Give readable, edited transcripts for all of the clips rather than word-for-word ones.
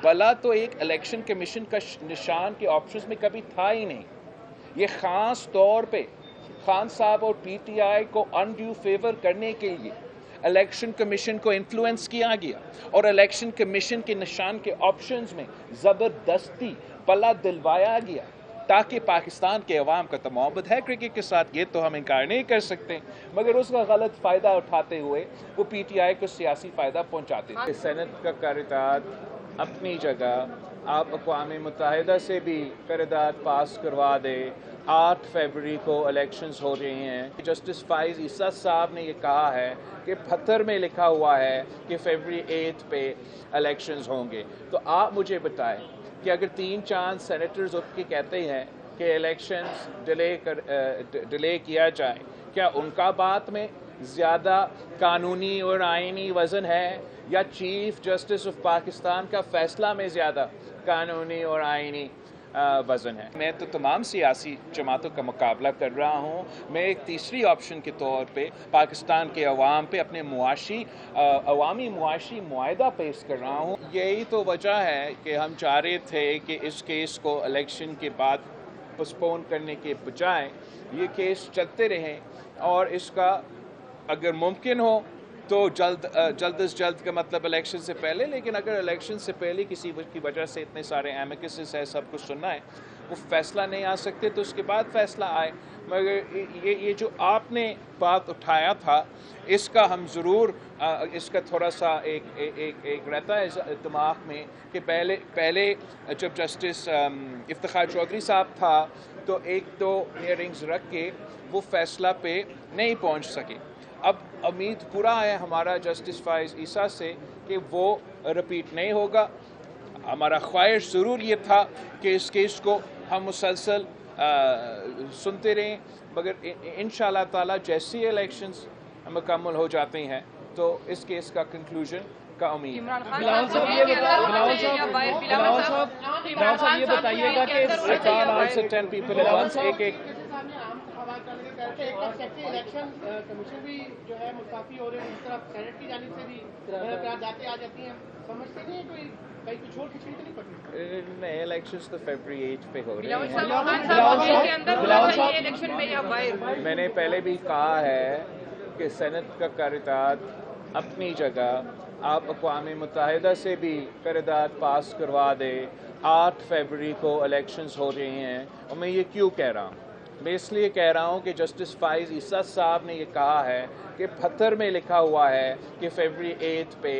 भला तो एक इलेक्शन कमीशन का निशान के ऑप्शंस में कभी था ही नहीं। ये खास तौर पे खान साहब और पीटीआई को अनड्यू फेवर करने के लिए इलेक्शन कमीशन को इन्फ्लुएंस किया गया और इलेक्शन कमीशन के निशान के ऑप्शंस में ज़बरदस्ती पला दिलवाया गया ताकि पाकिस्तान के अवाम का तो मोहब्बत है क्रिकेट के साथ, ये तो हम इनकार नहीं कर सकते, मगर उसका गलत फ़ायदा उठाते हुए वो पीटीआई को सियासी फ़ायदा पहुंचाते थे। सेनेट का करारदाद अपनी जगह, आप अक़वाम मुत्तहिदा से भी करारदाद पास करवा दे। 8 फरवरी को इलेक्शंस हो रही हैं। जस्टिस फाइज़ ईसा साहब ने ये कहा है कि पत्थर में लिखा हुआ है कि फरवरी 8 पे इलेक्शंस होंगे। तो आप मुझे बताएं कि अगर 3-4 सेनेटर्स उठ के कहते हैं कि इलेक्शंस डिले किया जाए, क्या उनका बात में ज़्यादा कानूनी और आईनी वज़न है या चीफ जस्टिस ऑफ पाकिस्तान का फ़ैसला में ज़्यादा कानूनी और आईनी वज़न है? मैं तो तमाम सियासी जमातों का मुकाबला कर रहा हूँ। मैं एक तीसरी ऑप्शन के तौर पे पाकिस्तान के अवाम पे अपने अवामी मुआशी मुआहदा पेश कर रहा हूँ। यही तो वजह है कि हम चाह रहे थे कि इस केस को इलेक्शन के बाद पोस्टपोन करने के बजाय ये केस चलते रहें और इसका अगर मुमकिन हो तो जल्द से जल्द का मतलब इलेक्शन से पहले, लेकिन अगर इलेक्शन से पहले किसी की वजह से इतने सारे एमिकसेस है, सब कुछ सुनना है, वो फैसला नहीं आ सकते तो उसके बाद फैसला आए। मगर ये जो आपने बात उठाया था इसका हम ज़रूर इसका थोड़ा सा एक रहता है दिमाग में कि पहले जब जस्टिस इफ्तिखार चौधरी साहब था तो 1-2 हियरिंग्स रख के वो फैसला पे नहीं पहुंच सके। अब उम्मीद पूरा है हमारा जस्टिस फाइज़ ईसा से कि वो रिपीट नहीं होगा। हमारा ख्वाहिश ज़रूर ये था कि इस केस को हम मुसलसल सुनते रहें, मगर इंशाअल्लाह ताला जैसे इलेक्शंस मुकम्मल हो जाते हैं तो इस केस का कंक्लूजन का उम्मीद। बिलावल साहब ये बताइएगा कि इलेक्शन कमीशन भी जो है मुस्तफी हो रहे हैं, इस तरफ सेनेट की जानिब से भी करारदादें आ जाती हैं, समझते नहीं कोई कहीं कुछ और खिचड़ी तो नहीं पड़ती? नहीं, इलेक्शंस तो फरवरी 8 पे हो रहे हैं। मैंने पहले भी कहा है कि सेनेट का करारदाद अपनी जगह, आप अक़वाम मुत्तहिदा से भी करारदाद पास करवा दे। 8 फरवरी को इलेक्शंस हो रही हैं और मैं ये क्यों कह रहा हूँ? मैं इसलिए कह रहा हूँ कि जस्टिस फाइज़ ईसा साहब ने ये कहा है कि पत्थर में लिखा हुआ है कि फरवरी 8 पे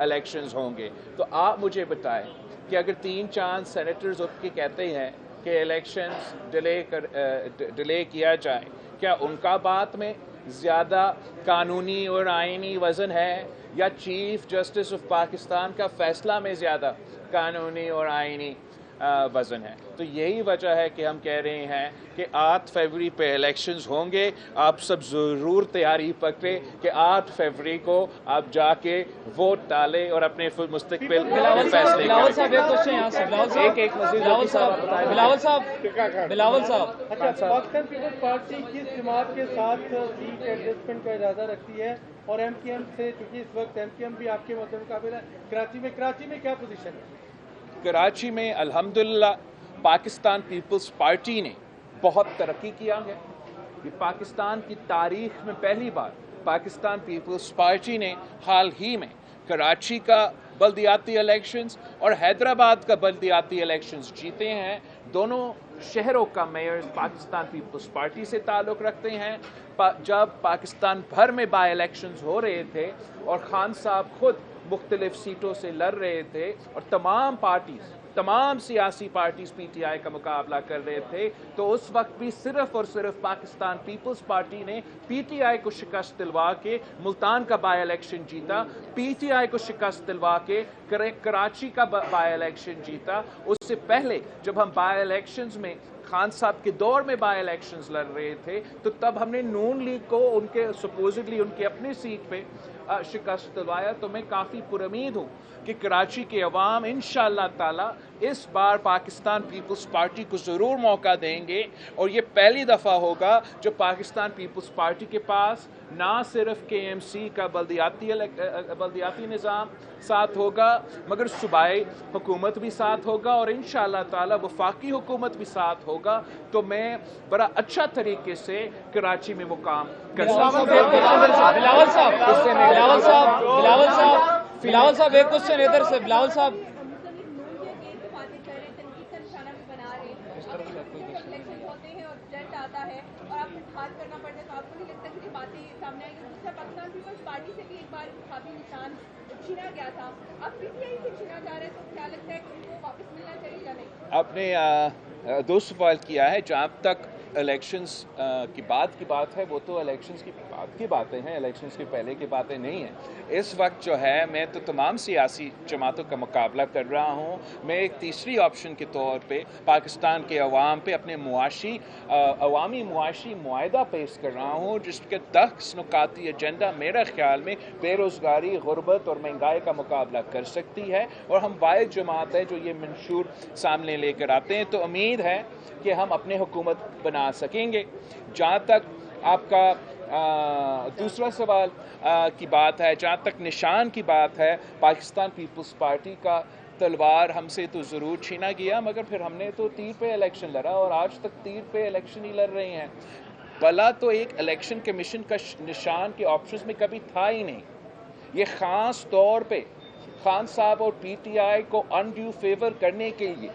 इलेक्शंस होंगे। तो आप मुझे बताएं कि अगर 3-4 सेनेटर्स उठ के कहते हैं कि इलेक्शंस डिले किया जाए, क्या उनका बात में ज़्यादा कानूनी और आईनी वज़न है या चीफ जस्टिस ऑफ पाकिस्तान का फ़ैसला में ज़्यादा कानूनी और आईनी वज़न है? तो यही वजह है कि हम कह रहे हैं कि 8 फरवरी पे इलेक्शंस होंगे। आप सब ज़रूर तैयारी पकड़ें कि 8 फरवरी को आप जाके वोट डालें और अपने मुस्तकबिल फैसले करें। बिलावल साहब एक क्वेश्चन यहाँ से, बिलावल साहब अच्छा, पाकिस्तान पीपल्स पार्टी किस जमात के साथ सीट एडजस्टमेंट का इरादा रखती है और एमकेएम से, क्योंकि इस वक्त एमकेएम भी आपके मुकाबले कराची में क्या पोजीशन है? कराची में अल्हम्दुलिल्लाह पाकिस्तान पीपल्स पार्टी ने बहुत तरक्की किया है। ये पाकिस्तान की तारीख में पहली बार पाकिस्तान पीपल्स पार्टी ने हाल ही में कराची का बल्दियाती इलेक्शंस और हैदराबाद का बल्दियाती इलेक्शंस जीते हैं। दोनों शहरों का मेयर पाकिस्तान पीपल्स पार्टी से ताल्लुक़ रखते हैं। जब पाकिस्तान भर में बाई इलेक्शंस हो रहे थे और खान साहब खुद मुख्तलिफ सीटों से लड़ रहे थे और तमाम सियासी पार्टीज पीटीआई का मुकाबला कर रहे थे, तो उस वक्त भी सिर्फ और सिर्फ पाकिस्तान पीपल्स पार्टी ने पीटीआई को शिकस्त दिलवा के मुल्तान का बाई इलेक्शन जीता, पीटीआई को शिकस्त दिलवा के कराची का बाई इलेक्शन जीता। उससे पहले जब हम बाई इलेक्शंस में खान साहब के दौर में बाई इलेक्शंस लड़ रहे थे तो तब हमने नून लीग को सपोजिटली उनके अपनी सीट पे शिकस्त दिलवाया। तो मैं काफ़ी पुरउम्मीद हूँ कि कराची के अवाम इंशाअल्लाह ताला इस बार पाकिस्तान पीपल्स पार्टी को ज़रूर मौका देंगे और ये पहली दफ़ा होगा जो पाकिस्तान पीपल्स पार्टी के पास ना सिर्फ KMC का बल्दियाती निज़ाम साथ होगा मगर सूबाई हुकूमत भी साथ होगा और इंशाअल्लाह ताला वफाकी हुकूमत भी साथ होगा। तो मैं बड़ा अच्छा तरीके से कराची में मुकाम कर सकता बिलावल साहब एक क्वेश्चन इधर से। बिलावल साहब आता है और आपको इंतजार करना पड़ता है तो आपको नहीं लगता कि ये बातें सामने आएंगी? दूसरा, पाकिस्तान पीपल्स पार्टी से भी एक बार काफी निशान छीना गया था, अब PTI से छीना जा रहा है, तो क्या लगता है कि उनको वापस मिलना चाहिए या नहीं? आपने दो सवाल किया है। जहाँ तक इलेक्शंस की बात है वो तो इलेक्शंस की बात की बातें हैं, इलेक्शंस के पहले की बातें नहीं हैं। इस वक्त जो है मैं तो तमाम सियासी जमातों का मुकाबला कर रहा हूँ। मैं एक तीसरी ऑप्शन के तौर पे पाकिस्तान के अवाम पे अपने अवामी मुआशी मुआहदा पेश कर रहा हूँ जिसके 10 नुकाती एजेंडा मेरे ख्याल में बेरोज़गारी, गुर्बत और महंगाई का मुकाबला कर सकती है और हम वाहिद जमात है जो ये मंशूर सामने लेकर आते हैं। तो उम्मीद है कि हम अपने हुकूमत बना सकेंगे। जहाँ तक आपका दूसरा सवाल की बात है, जहाँ तक निशान की बात है, पाकिस्तान पीपल्स पार्टी का तलवार हमसे तो ज़रूर छीना गया मगर फिर हमने तो तीर पे इलेक्शन लड़ा और आज तक तीर पे इलेक्शन ही लड़ रहे हैं। भला तो एक इलेक्शन कमीशन का निशान के ऑप्शंस में कभी था ही नहीं। ये ख़ास तौर पे खान साहब और PTI को अनड्यू फेवर करने के लिए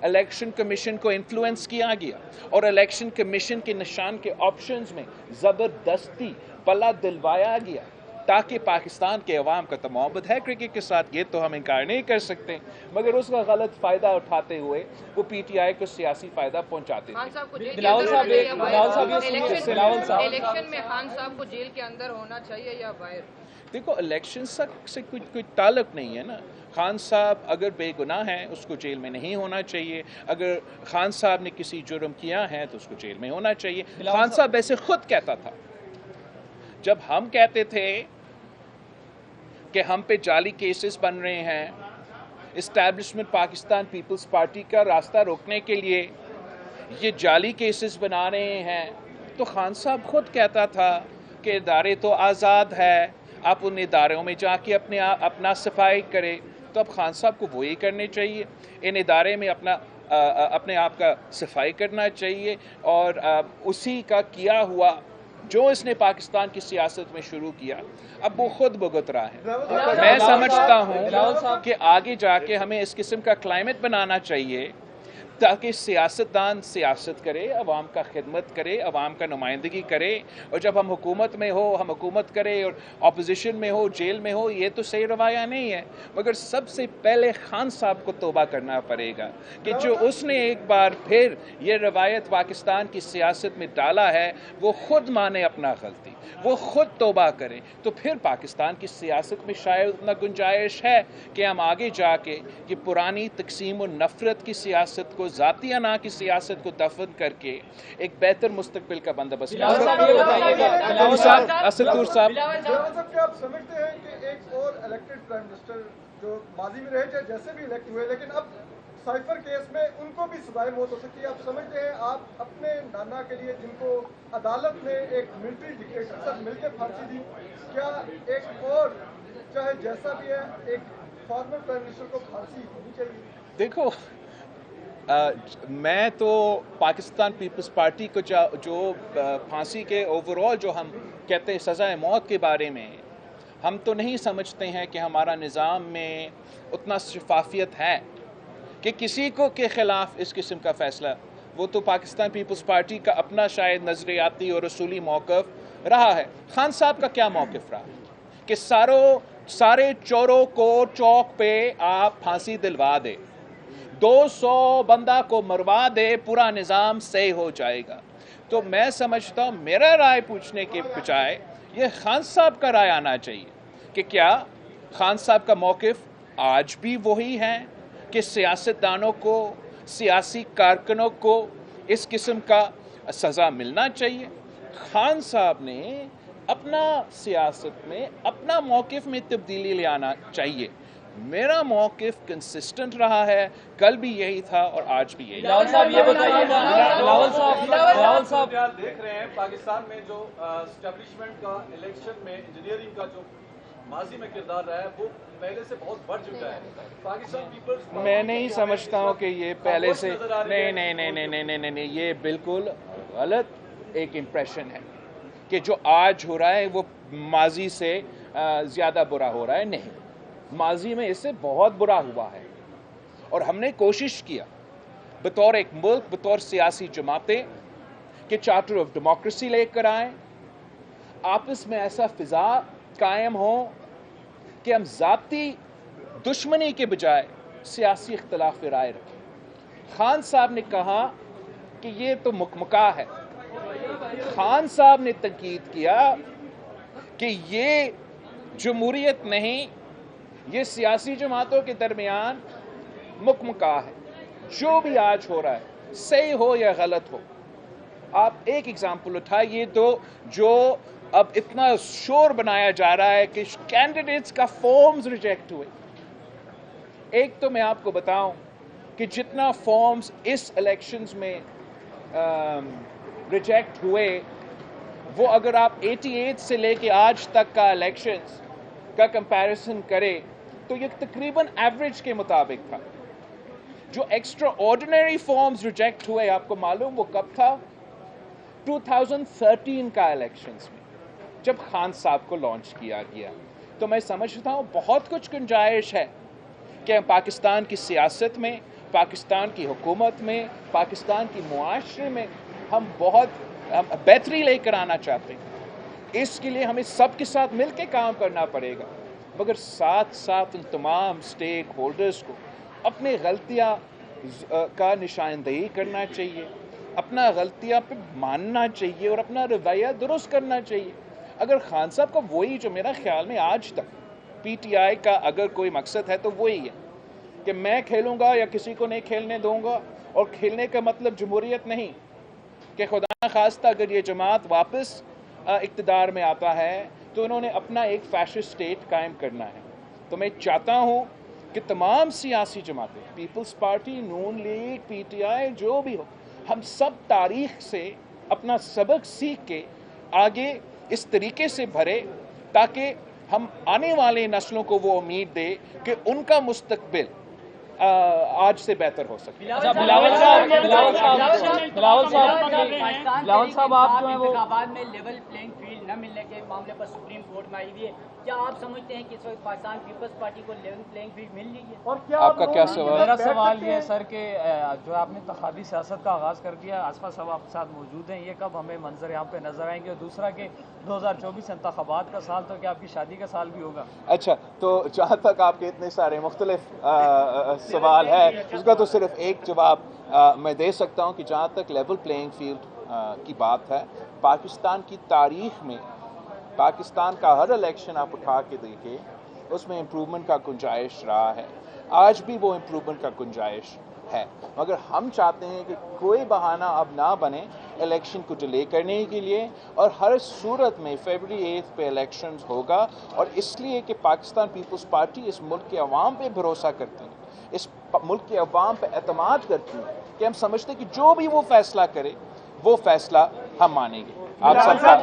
इलेक्शन कमीशन को इन्फ्लुएंस किया गया और इलेक्शन कमीशन के निशान के ऑप्शंस में ज़बरदस्ती पला दिलवाया गया ताकि पाकिस्तान के अवाम का तो मोहब्बत है क्रिकेट के साथ, ये तो हम इनकार नहीं कर सकते, मगर उसका गलत फ़ायदा उठाते हुए वो PTI को सियासी फ़ायदा पहुंचाते थे। बिलावल साहब इलेक्शन में खान साहब को जेल के अंदर होना चाहिए या बाहर? देखो, इलेक्शन से कोई ताल्लुक नहीं है ना। खान साहब अगर बेगुनाह हैं उसको जेल में नहीं होना चाहिए, अगर खान साहब ने किसी जुर्म किया है तो उसको जेल में होना चाहिए। खान साहब वैसे खुद कहता था, जब हम कहते थे कि हम पे जाली केसेस बन रहे हैं, इस्टेब्लिशमेंट पाकिस्तान पीपल्स पार्टी का रास्ता रोकने के लिए ये जाली केसेस बना रहे हैं, तो खान साहब खुद कहता था कि इदारे तो आज़ाद है, आप उन इदारों में जाके अपना सफाई करें। तो अब खान साहब को वही करने चाहिए, इन इदारे में अपने आप का सफाई करना चाहिए और उसी का किया हुआ जो इसने पाकिस्तान की सियासत में शुरू किया अब वो खुद भुगत रहा है। मैं समझता हूँ कि आगे जाके हमें इस किस्म का क्लाइमेट बनाना चाहिए ताकि सियासतदान सियासत करे, अवाम का खिदमत करे, अवाम का नुमाइंदगी करे, और जब हम हुकूमत में हो हम हुकूमत करें और अपोजिशन में हो जेल में हो, ये तो सही रवाया नहीं है। मगर सबसे पहले खान साहब को तौबा करना पड़ेगा कि जो उसने एक बार फिर ये रवायत पाकिस्तान की सियासत में डाला है वो खुद माने अपना गलती, वो खुद तौबा करें, तो फिर पाकिस्तान की सियासत में शायद उतना गुंजाइश है कि हम आगे जाके ये पुरानी तकसीम और नफरत की सियासत को, ज़ाती अना की सियासत को दफन करके एक बेहतर मुस्तकबिल का बंदोबस्त क्या आप समझते हैं कि एक और इलेक्टेड प्राइम मिनिस्टर जो माजी में रहे चाहे जैसे भी इलेक्ट हुए, लेकिन अब साइफर केस में उनको भी सजाए मौत हो सकती है? आप समझते हैं आप अपने नाना के लिए जिनको अदालत में एक मिलिट्री डिक्टेटर से मिलकर फांसी दी, क्या एक और चाहे जैसा भी है एक फॉर्मर प्राइम मिनिस्टर को फांसी होनी चाहिए? देखो, मैं तो पाकिस्तान पीपल्स पार्टी को जो फांसी के ओवरऑल जो हम कहते हैं सज़ाए मौत के बारे में, हम तो नहीं समझते हैं कि हमारा निज़ाम में उतना शफाफियत है कि किसी को के ख़िलाफ़ इस किस्म का फ़ैसला, वो तो पाकिस्तान पीपल्स पार्टी का अपना शायद नज़रियाती और उसूली मौक़िफ़ रहा है। खान साहब का क्या मौक़िफ़ रहा कि सारे चोरों को चौक पे आप फांसी दिलवा दे, 200 बंदा को मरवा दे, पूरा निज़ाम सही हो जाएगा। तो मैं समझता हूँ मेरा राय पूछने के बजाय ये खान साहब का राय आना चाहिए कि क्या खान साहब का मौक़िफ़ आज भी वही है कि सियासतदानों को, सियासी कारकुनों को इस किस्म का सज़ा मिलना चाहिए। खान साहब ने अपना सियासत में अपना मौक़िफ़ में तब्दीली ले आना चाहिए। میرا موقف کنسسٹنٹ رہا ہے, کل بھی یہی تھا اور آج بھی یہی. بلاول صاحب یہ بتائیے گا, بلاول صاحب آپ دیکھ رہے ہیں پاکستان میں جو اسٹیبلشمنٹ کا الیکشن میں انجینئرنگ کا جو ماضی میں کردار رہا ہے وہ پہلے سے بہت بڑھ چکا ہے. پاکستان پیپلز میں نہیں سمجھتا ہوں کہ یہ پہلے سے, نہیں, یہ بالکل غلط ایک امپریشن ہے کہ جو آج ہو رہا ہے وہ ماضی سے زیادہ برا ہو رہا ہے. نہیں, ماضی میں اس سے بہت برا ہوا ہے اور ہم نے کوشش کیا بطور ایک ملک, بطور سیاسی جماعتیں کہ چارٹر آف ڈیموکریسی لے کر آئیں, آپس میں ایسا فضا قائم ہو کہ ہم ذاتی دشمنی کے بجائے سیاسی اختلاف رائے رکھیں. خان صاحب نے کہا کہ یہ تو مکمکا ہے. خان صاحب نے تنقید کیا کہ یہ جمہوریت نہیں, یہ سیاسی جماعتوں کے درمیان مکمکا ہے. جو بھی آج ہو رہا ہے صحیح ہو یا غلط ہو, آپ ایک ایگزامپل اٹھائیے تو جو اب اتنا شور بنایا جا رہا ہے کہ کینڈیڈیٹس کا فارمز ریجیکٹ ہوئے. ایک تو میں آپ کو بتاؤں کہ جتنا فارمز اس الیکشنز میں ریجیکٹ ہوئے وہ اگر آپ 88 سے لے کے آج تک کا الیکشنز کا کمپیریزن کرے تو یہ تقریباً ایوریج کے مطابق تھا. جو ایکسٹرا آرڈینری فارمز ریجیکٹ ہوئے آپ کو معلوم وہ کب تھا؟ 2013 کا الیکشنز میں جب خان صاحب کو لانچ کیا گیا. تو میں سمجھتا ہوں بہت کچھ گنجائش ہے کہ پاکستان کی سیاست میں, پاکستان کی حکومت میں, پاکستان کی معاشرے میں ہم بہت بہتری لے کر آنا چاہتے ہیں. اس کے لیے ہمیں سب کے ساتھ مل کے کام کرنا پڑے گا, مگر ساتھ ساتھ ان تمام سٹیک ہولڈرز کو اپنے غلطیاں کا نشاندہی کرنا چاہیے, اپنا غلطیاں پہ ماننا چاہیے اور اپنا رویہ درست کرنا چاہیے. اگر خان صاحب کا وہی جو میرا خیال میں آج تک پی ٹی آئی کا اگر کوئی مقصد ہے تو وہی ہے کہ میں کھیلوں گا یا کسی کو نہیں کھیلنے دوں گا, اور کھیلنے کا مطلب جمہوریت نہیں کہ خدا نخواستہ اگر یہ جماعت واپس اقتدار میں آتا ہے تو انہوں نے اپنا ایک فیشسٹ اسٹیٹ قائم کرنا ہے. تو میں چاہتا ہوں کہ تمام سیاسی جماعتیں, پیپلز پارٹی, نون لیگ, پی ٹی آئی, جو بھی ہو, ہم سب تاریخ سے اپنا سبق سیکھ کے آگے اس طریقے سے بھرے تاکہ ہم آنے والے نسلوں کو وہ امید دے کہ ان کا مستقبل آج سے بہتر ہو سکے. بلاول صاحب آپ جو ہیں وہ انتخابات میں لیول پلینگ فیلڈ نہ ملنے کے معاملے پر سپریم کورٹ میں آئی ہوئی ہے, کیا آپ سمجھتے ہیں کہ اس وقت پاکستان پیپلز پارٹی کو لیول پلینگ فیلڈ مل رہی ہے؟ اور کیا آپ کا کیا سوال؟ میرا سوال یہ ہے سر کہ جو آپ نے انتخابی سیاست کا آغاز کر دیا, آصفہ صاحب آپ کے ساتھ موجود ہیں, یہ کب ہمیں منظر یہاں پہ نظر آئیں گے؟ اور دوسرا کہ 2024 انتخابات کا سال تو کیا آپ کی شادی کا سال بھی ہوگا؟ اچھا, تو جہاں تک آپ کے اتنے سارے مختلف سوال ہے اس کا تو صرف ایک جواب میں دے سکتا ہوں کہ جہاں تک لیول پلینگ فیلڈ کی بات ہے, پاکستان کی تاریخ میں پاکستان کا ہر الیکشن آپ اٹھا کے دیکھیں اس میں امپرومنٹ کا گنجائش رہا ہے. آج بھی وہ امپرومنٹ کا گنجائش ہے, مگر ہم چاہتے ہیں کہ کوئی بہانہ اب نہ بنے الیکشن کو ڈیلے کرنے کے لیے, اور ہر صورت میں فیبرری 8 پہ الیکشنز ہوگا. اور اس لیے کہ پاکستان پیپلز پارٹی اس ملک کے عوام پہ بھروسہ کرتی ہے, اس ملک کے عوام پہ اعتماد کرتی ہے کہ ہم سمجھتے ہیں کہ جو بھی وہ فیصلہ کرے وہ فیصلہ ہم مانیں گے. آپ سب کا